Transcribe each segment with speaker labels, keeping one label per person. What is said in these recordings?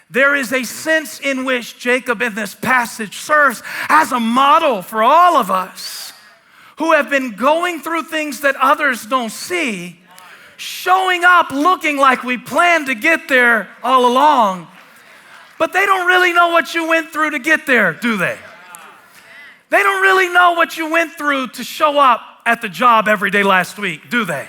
Speaker 1: There is a sense in which Jacob in this passage serves as a model for all of us who have been going through things that others don't see, showing up looking like we planned to get there all along, but they don't really know what you went through to get there, do they? They don't really know what you went through to show up at the job every day last week, do they?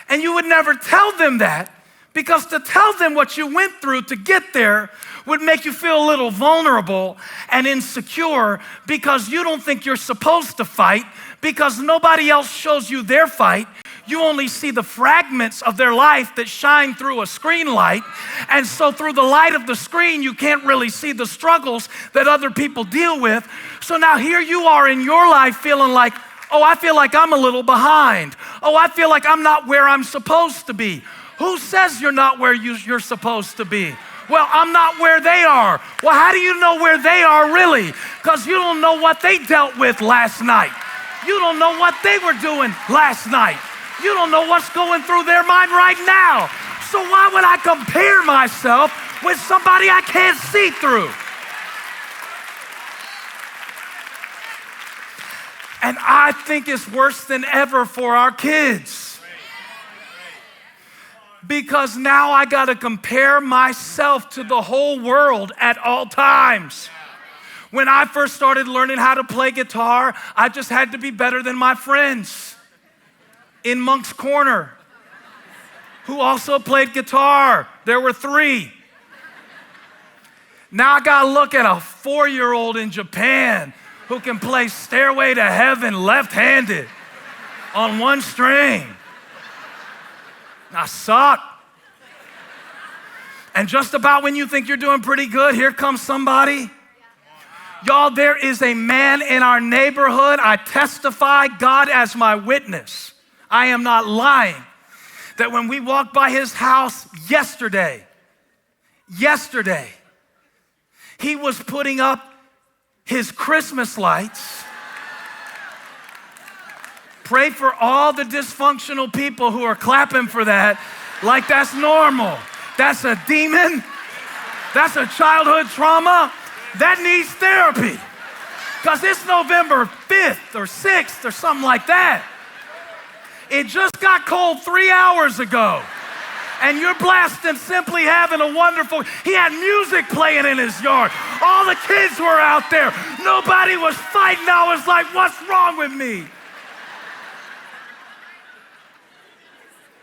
Speaker 1: And you would never tell them that, because to tell them what you went through to get there would make you feel a little vulnerable and insecure, because you don't think you're supposed to fight, because nobody else shows you their fight. You only see the fragments of their life that shine through a screen light. And so through the light of the screen, you can't really see the struggles that other people deal with. So now here you are in your life feeling like, oh, I feel like I'm a little behind. Oh, I feel like I'm not where I'm supposed to be. Who says you're not where you're supposed to be? Well, I'm not where they are. Well, how do you know where they are really? Because you don't know what they dealt with last night. You don't know what they were doing last night. You don't know what's going through their mind right now. So why would I compare myself with somebody I can't see through? And I think it's worse than ever for our kids. Because now I got to compare myself to the whole world at all times. When I first started learning how to play guitar, I just had to be better than my friends in Monk's Corner who also played guitar. There were 3. Now I got to look at a 4-year-old in Japan who can play Stairway to Heaven left-handed on 1 string. I suck. And just about when you think you're doing pretty good, here comes somebody. Y'all, there is a man in our neighborhood. I testify, God as my witness, I am not lying, that when we walked by his house yesterday, he was putting up his Christmas lights. Pray for all the dysfunctional people who are clapping for that like that's normal. That's a demon. That's a childhood trauma. That needs therapy. Because it's November 5th or 6th or something like that. It just got cold 3 hours ago. And you're blasting Simply Having a Wonderful. He had music playing in his yard. All the kids were out there. Nobody was fighting. I was like, what's wrong with me?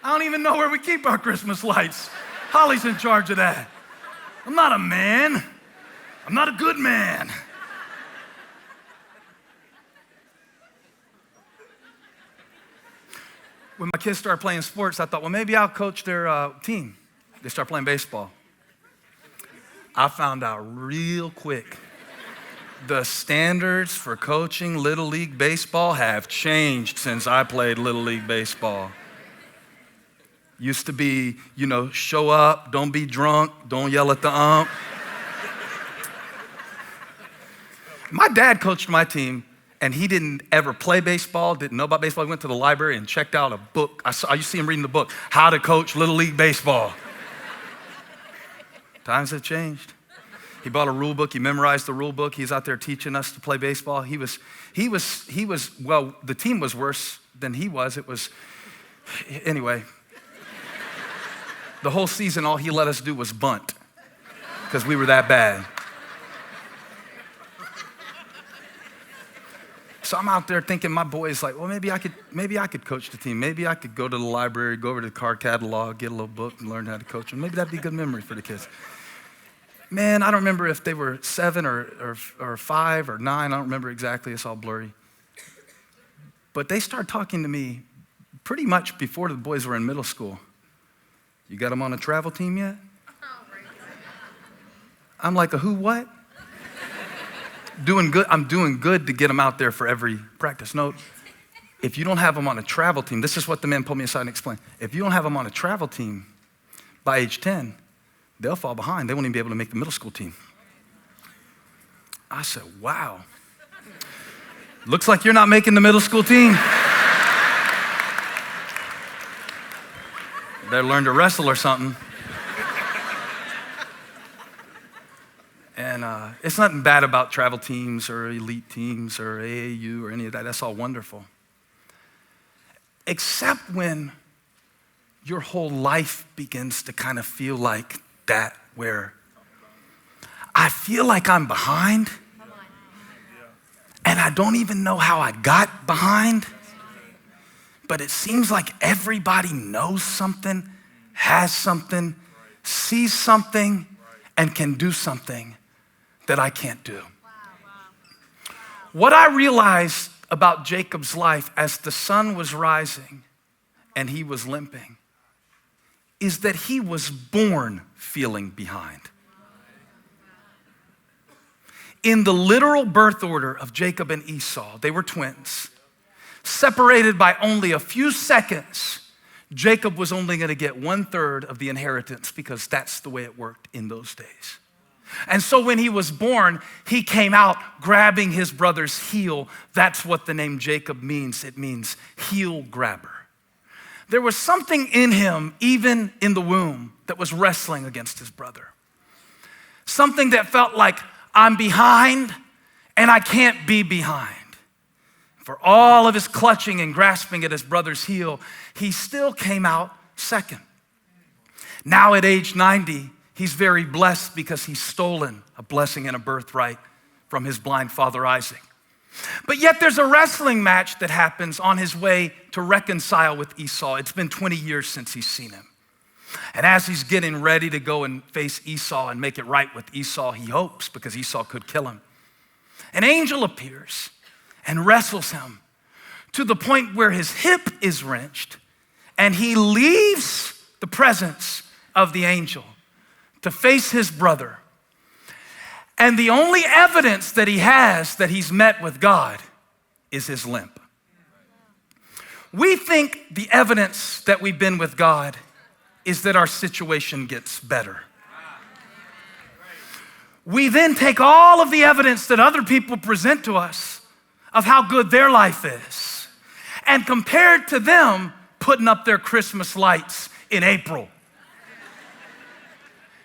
Speaker 1: I don't even know where we keep our Christmas lights. Holly's in charge of that. I'm not a man. I'm not a good man. When my kids started playing sports, I thought, well, maybe I'll coach their team. They start playing baseball. I found out real quick the standards for coaching Little League Baseball have changed since I played Little League Baseball. Used to be, show up, don't be drunk, don't yell at the ump. My dad coached my team, and he didn't ever play baseball, didn't know about baseball. He went to the library and checked out a book. I used to see him reading the book, How to Coach Little League Baseball. Times have changed. He bought a rule book. He memorized the rule book. He's out there teaching us to play baseball. Well, the team was worse than he was. Anyway. The whole season, all he let us do was bunt because we were that bad. So I'm out there thinking, my boy's like, well, maybe I could coach the team. Maybe I could go to the library, go over to the card catalog, get a little book and learn how to coach them. Maybe that'd be a good memory for the kids. Man, I don't remember if they were 7 or 5 or 9. I don't remember exactly. It's all blurry. But they started talking to me pretty much before the boys were in middle school. You got them on a travel team yet? I'm like, a who, what? Doing good. I'm doing good to get them out there for every practice. No, if you don't have them on a travel team, this is what the man pulled me aside and explained. If you don't have them on a travel team by age 10, they'll fall behind. They won't even be able to make the middle school team. I said, wow. Looks like you're not making the middle school team. Better learn to wrestle or something. And it's nothing bad about travel teams or elite teams or AAU or any of that. That's all wonderful. Except when your whole life begins to kind of feel like that, where I feel like I'm behind and I don't even know how I got behind, but it seems like everybody knows something, has something, sees something, and can do something that I can't do. What I realized about Jacob's life as the sun was rising and he was limping is that he was born feeling behind. In the literal birth order of Jacob and Esau, they were twins, separated by only a few seconds. Jacob was only going to get 1/3 of the inheritance because that's the way it worked in those days. And so when he was born, he came out grabbing his brother's heel. That's what the name Jacob means. It means heel grabber. There was something in him, even in the womb, that was wrestling against his brother. Something that felt like, I'm behind and I can't be behind. For all of his clutching and grasping at his brother's heel, he still came out second. Now at age 90, he's very blessed because he's stolen a blessing and a birthright from his blind father Isaac. But yet there's a wrestling match that happens on his way to reconcile with Esau. It's been 20 years since he's seen him. And as he's getting ready to go and face Esau and make it right with Esau, he hopes, because Esau could kill him, an angel appears and wrestles him to the point where his hip is wrenched and he leaves the presence of the angel to face his brother. And the only evidence that he has that he's met with God is his limp. We think the evidence that we've been with God is that our situation gets better. We then take all of the evidence that other people present to us of how good their life is and compare it to them putting up their Christmas lights in April.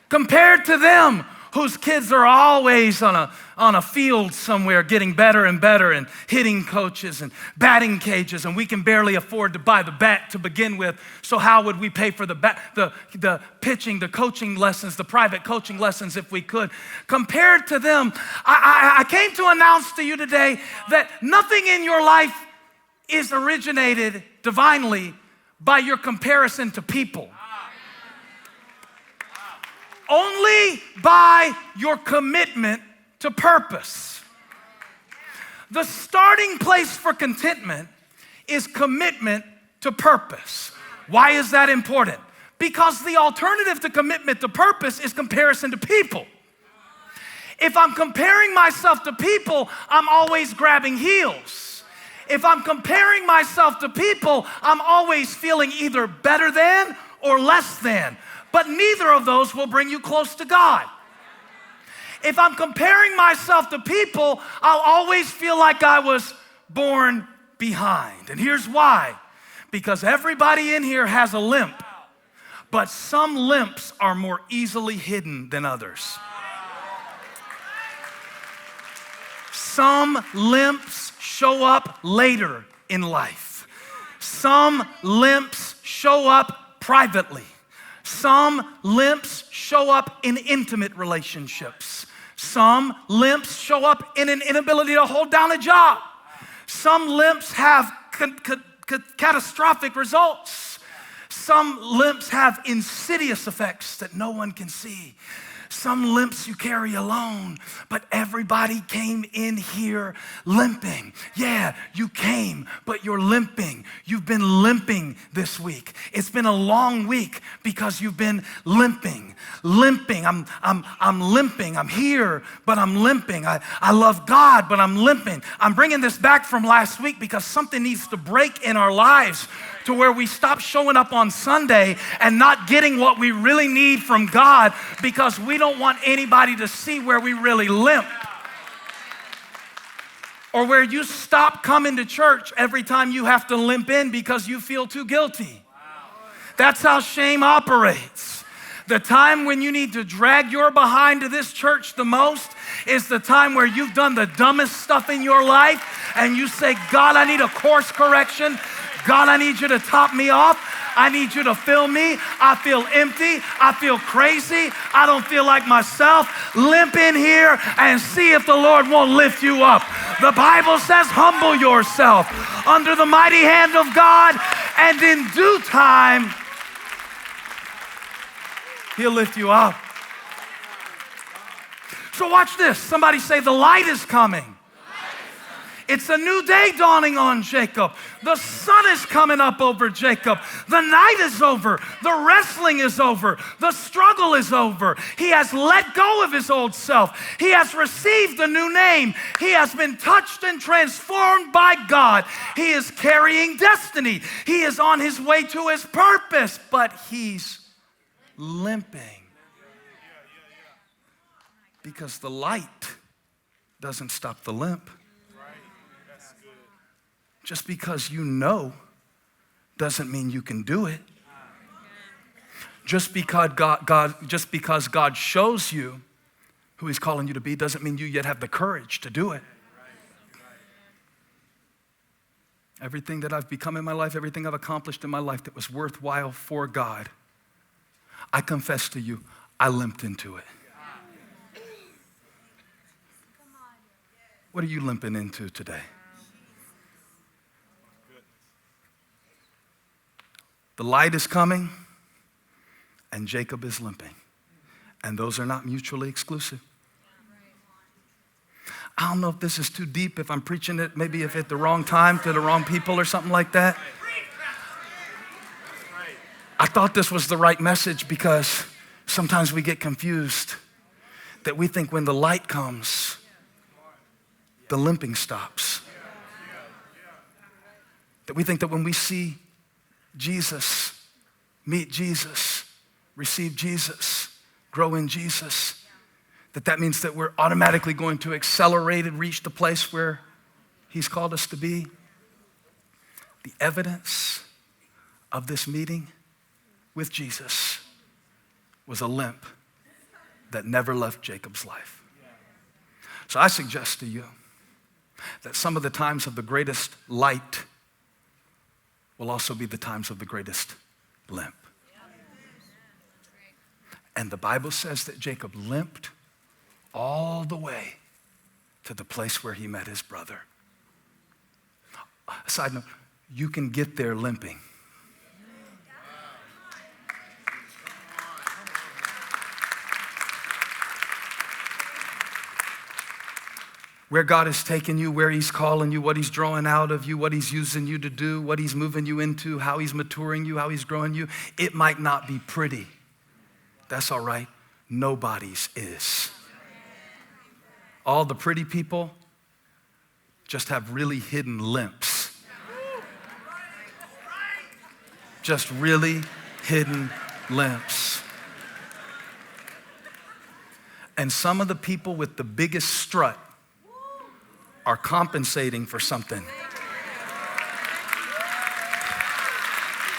Speaker 1: Compared to them whose kids are always on a field somewhere getting better and better and hitting coaches and batting cages, and we can barely afford to buy the bat to begin with, so how would we pay for the pitching, the coaching lessons, the private coaching lessons if we could? Compared to them, I came to announce to you today that nothing in your life is originated divinely by your comparison to people. Only by your commitment to purpose. The starting place for contentment is commitment to purpose. Why is that important? Because the alternative to commitment to purpose is comparison to people. If I'm comparing myself to people, I'm always grabbing heels. If I'm comparing myself to people, I'm always feeling either better than or less than. But neither of those will bring you close to God. If I'm comparing myself to people, I'll always feel like I was born behind. And here's why. Because everybody in here has a limp, but some limps are more easily hidden than others. Some limps show up later in life. Some limps show up privately. Some limps show up in intimate relationships. Some limps show up in an inability to hold down a job. Some limps have catastrophic results. Some limps have insidious effects that no one can see. Some limps you carry alone, but everybody came in here limping. Yeah, you came, but you're limping. You've been limping this week. It's been a long week because you've been limping. Limping, I'm limping. I'm here, but I'm limping. I love God, but I'm limping. I'm bringing this back from last week because something needs to break in our lives to where we stop showing up on Sunday and not getting what we really need from God because we don't want anybody to see where we really limp. Or where you stop coming to church every time you have to limp in because you feel too guilty. That's how shame operates. The time when you need to drag your behind to this church the most is the time where you've done the dumbest stuff in your life and you say, God, I need a course correction. God, I need you to top me off. I need you to fill me. I feel empty. I feel crazy. I don't feel like myself. Limp in here and see if the Lord won't lift you up. The Bible says, humble yourself under the mighty hand of God, and in due time, He'll lift you up. So watch this. Somebody say, the light is coming. It's a new day dawning on Jacob. The sun is coming up over Jacob. The night is over. The wrestling is over. The struggle is over. He has let go of his old self. He has received a new name. He has been touched and transformed by God. He is carrying destiny. He is on his way to his purpose, but he's limping because the light doesn't stop the limp. Just because you know doesn't mean you can do it. Just because God shows you who He's calling you to be doesn't mean you yet have the courage to do it. Everything that I've become in my life, everything I've accomplished in my life that was worthwhile for God, I confess to you, I limped into it. What are you limping into today? The light is coming, and Jacob is limping. And those are not mutually exclusive. I don't know if this is too deep, if I'm preaching it, maybe if at the wrong time to the wrong people or something like that. I thought this was the right message because sometimes we get confused that we think when the light comes, the limping stops. That we think that when we see Jesus, meet Jesus, receive Jesus, grow in Jesus, that means that we're automatically going to accelerate and reach the place where He's called us to be. The evidence of this meeting with Jesus was a limp that never left Jacob's life. So I suggest to you that some of the times of the greatest light will also be the times of the greatest limp. And the Bible says that Jacob limped all the way to the place where he met his brother. Side note, you can get there limping. Where God has taken you, where He's calling you, what He's drawing out of you, what He's using you to do, what He's moving you into, how He's maturing you, how He's growing you. It might not be pretty. That's all right. Nobody's is. All the pretty people just have really hidden limps. Just really hidden limps. And some of the people with the biggest strut are compensating for something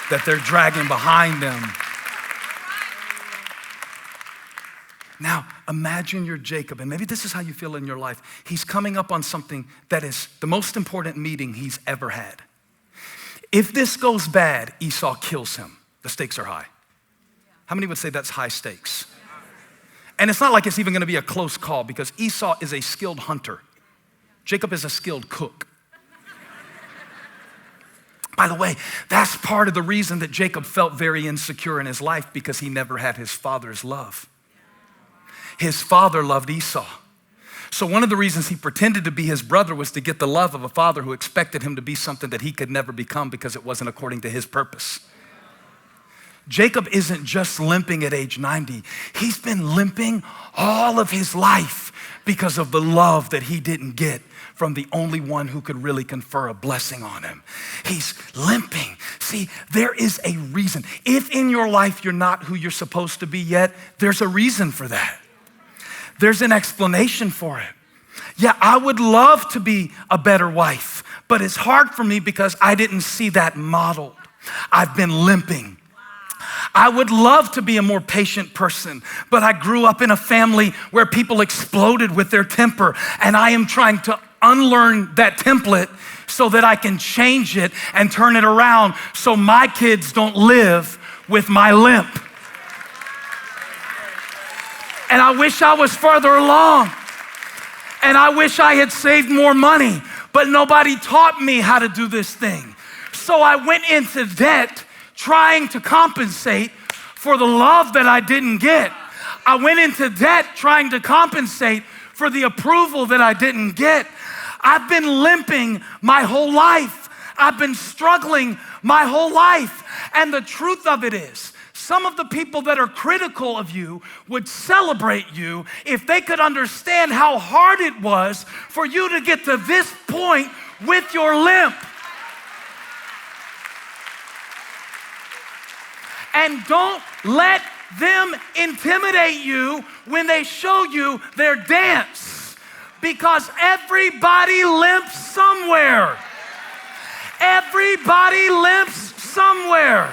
Speaker 1: that they're dragging behind them. Now, imagine you're Jacob, and maybe this is how you feel in your life. He's coming up on something that is the most important meeting he's ever had. If this goes bad, Esau kills him. The stakes are high. How many would say that's high stakes? And it's not like it's even gonna be a close call because Esau is a skilled hunter. Jacob is a skilled cook. By the way, that's part of the reason that Jacob felt very insecure in his life because he never had his father's love. His father loved Esau. So one of the reasons he pretended to be his brother was to get the love of a father who expected him to be something that he could never become because it wasn't according to his purpose. Jacob isn't just limping at age 90. He's been limping all of his life because of the love that he didn't get from the only one who could really confer a blessing on him. He's limping. See, there is a reason. If in your life you're not who you're supposed to be yet, there's a reason for that. There's an explanation for it. Yeah, I would love to be a better wife, but it's hard for me because I didn't see that modeled. I've been limping. I would love to be a more patient person, but I grew up in a family where people exploded with their temper, and I am trying to unlearn that template so that I can change it and turn it around so my kids don't live with my limp. And I wish I was further along, and I wish I had saved more money, but nobody taught me how to do this thing. So I went into debt trying to compensate for the love that I didn't get. I went into debt trying to compensate for the approval that I didn't get. I've been limping my whole life. I've been struggling my whole life. And the truth of it is, some of the people that are critical of you would celebrate you if they could understand how hard it was for you to get to this point with your limp. And don't let them intimidate you when they show you their dance, because everybody limps somewhere. Everybody limps somewhere.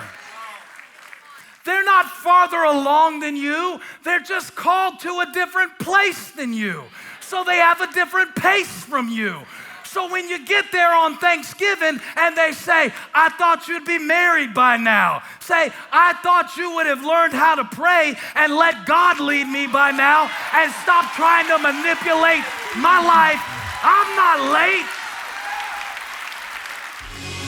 Speaker 1: They're not farther along than you. They're just called to a different place than you. So they have a different pace from you. So when you get there on Thanksgiving and they say, I thought you'd be married by now. Say, I thought you would have learned how to pray and let God lead me by now and stop trying to manipulate my life. I'm not late.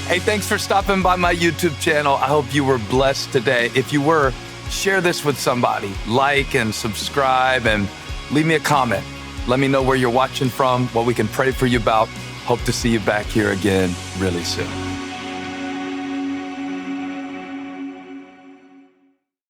Speaker 2: Hey, thanks for stopping by my YouTube channel. I hope you were blessed today. If you were, share this with somebody. Like and subscribe and leave me a comment. Let me know where you're watching from, what we can pray for you about. Hope to see you back here again really soon.